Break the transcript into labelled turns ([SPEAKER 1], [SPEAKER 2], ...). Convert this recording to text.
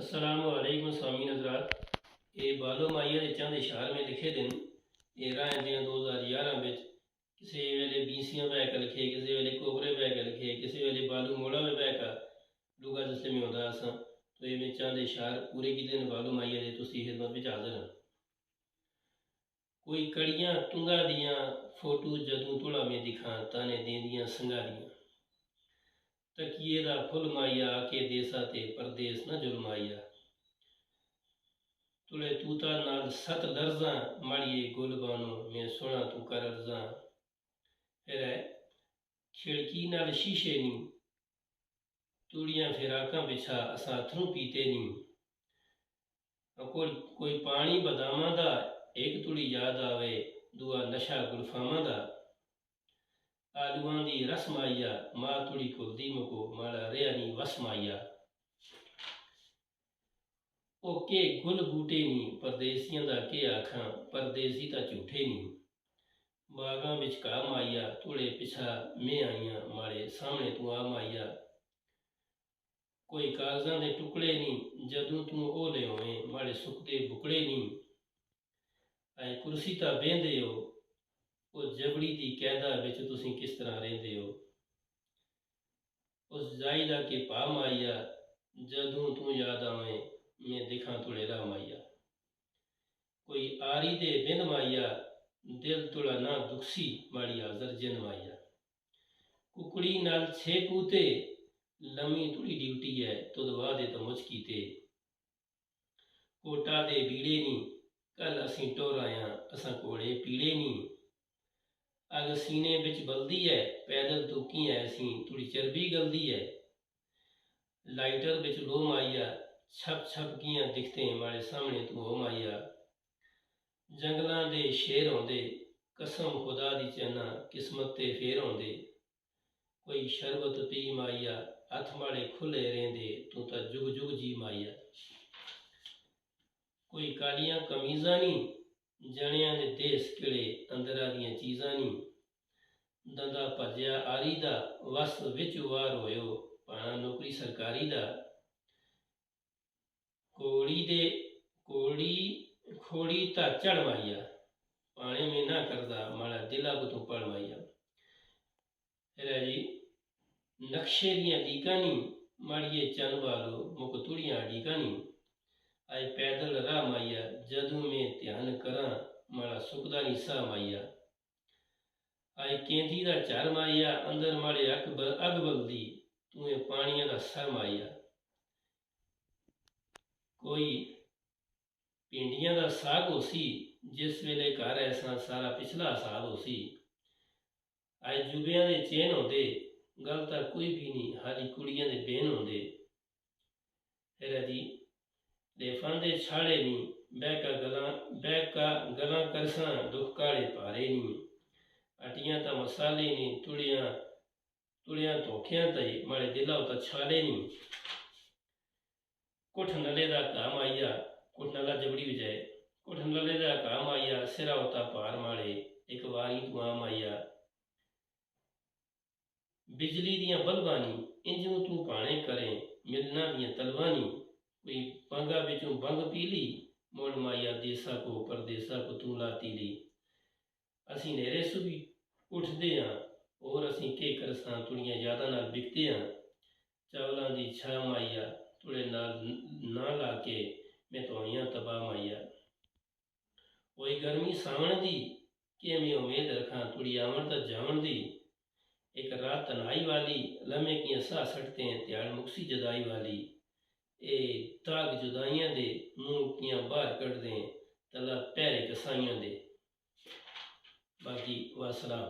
[SPEAKER 1] अस्सलामुअलैकुम स्वामी हज़रात। ये बालो माइया के चंद इशार में लिखे दिन ये राय 2011 में किसी वेले बीसियां बह के लिखे, किसी वेले कोबरे बह के लिखे, किसी वेले बालू मोड़ा में बह का लुगा जिसले में होता असा तो ये में चंद इशार पूरे की दिन बालो माइया के तुसी खिदमत में हाजिर हैं। कोई कड़ियाँ तुंगा दियाँ फोटो जदू तुड़ा में दिखा ताने देंदियाँ संगारियाँ तकिए दा फुल माइया आके देसा ते परदेस न जुलमाइया तुले तूता नाल सत लर्जा माड़िए गुल बानो मैं सुना तू कर अर्जा फिर है खिड़की नाल शीशे नी तूड़ियाँ फिराका बिछा असा अथरू पीते नी कोई पानी बदामा दा एक तुड़ी याद आवे दुआ नशा गुलफामा दा आलुआं दी रस माइया माँ तुड़ी कुलदी मको माड़ा रेया नी वस माइया ओ के गुल बूटे नी परदेसियां दा के आखां परदेसी तां झूठे नी बागां विच घा माइया तुड़े पिछा मैं आइयां माड़े सामने तू आ माइया कोई कागजां दे टुकड़े नी जदूं तू ओ लियोवें माड़े सुकदे बुकड़े नी ऐ कुर्सी तां बेंदे हो उस जबड़ी की कैदा विच तुसीं किस तरह रहिंदे हो उस जाई दा के पा माइया जदूं तू याद आवें मैं दिखां तुड़े राह माइया कोई आरी दे बिंद माइया दिल तुड़ा ना दुखसी माड़ी हाजर जिंद माइया कुकड़ी नाल छे कूते लमी तुड़ी ड्यूटी है तुद वादे तो मुझ कीते कोटा दे बीड़े नी कल असीं टोर आया असां कोड़े पीड़े नी अग सीने बिच बलदी है पैदल तू की ऐसी थोड़ी चर्बी गलदी है लाइटर बिच लो माइया छप छप कियां दिखते माड़े सामने तू हो माइया जंगलां दे शेर होंदे कसम खुदा दी चना किस्मत ते फेर होंदे कोई शरबत पी माइया हथ माड़े खुले रेंदे तू तां जुग जुग जी माइया कोई कालियां कमीज़ां नी जणियां दे देस किड़े अंदरा दियां चीज़ां नी दंदा भज्या आरी दा वस विच वार होयो पाना नौकरी सरकारी दा खोड़ी ता चढ़ माइया पाने में ना करदा माड़ा दिला को तू पढ़ माइया फिर है जी नक्शे दियां लीका नी माड़िए चन बालो मुक तुड़ियां लीका नी आई पैदल राह माइया जदू में ध्यान करा माड़ा सुकदा नी सा माइया आई केंदी दा झर माइया अंदर माड़े अग बलदी तू पानिया दा सर माइया कोई भिंडियां दा साग होसी जिस वेले घर ऐसा सारा पिछला हिसाब होसी आई जुबियां दे चेन होंदे गल तां कोई भी नहीं हाली कुड़ियां दे बेन होंदे फिर जी लेफां दे छाड़े नी बैका गलां करसां दुख काले पारे नी अटियां ता मसाले नी तुड़ियां धोखियां तई माड़े दिला उता छाले नी कुठ नले दा घा माइया कुठ नला जबड़ी विजाए कुठ नले दा घा माइया सिरा उता पार माड़े एक वारी तू आ माइया बिजली दियां बल्बां नी इंजू तू भाणे करें मिलना दियां तलवां नी कोई बंगा बिचों बंग पीली मुड़ माइया देसा को परदेसा को तू लाती ली असीं नेरे सुबी उठते हाँ और असीं के करसां तुड़ियां यादां नाल बिकते हाँ चावलां दी छा माइया तुड़े नाल ना ला के मैं तो आइयां तबाह माइया कोई गर्मी सावण दी कि मैं उम्मीद रखां तुड़ी आवण ता जावण दी एक रात तनाई वाली लम्हे कियां सा सटते हैं त्याड़ मुक्सी जदाई वाली ए दाग जुदाइयां दे मुंह कियां बाहर कढ़ दें तला पैरे कसाइयां दे बाकी वासलाम।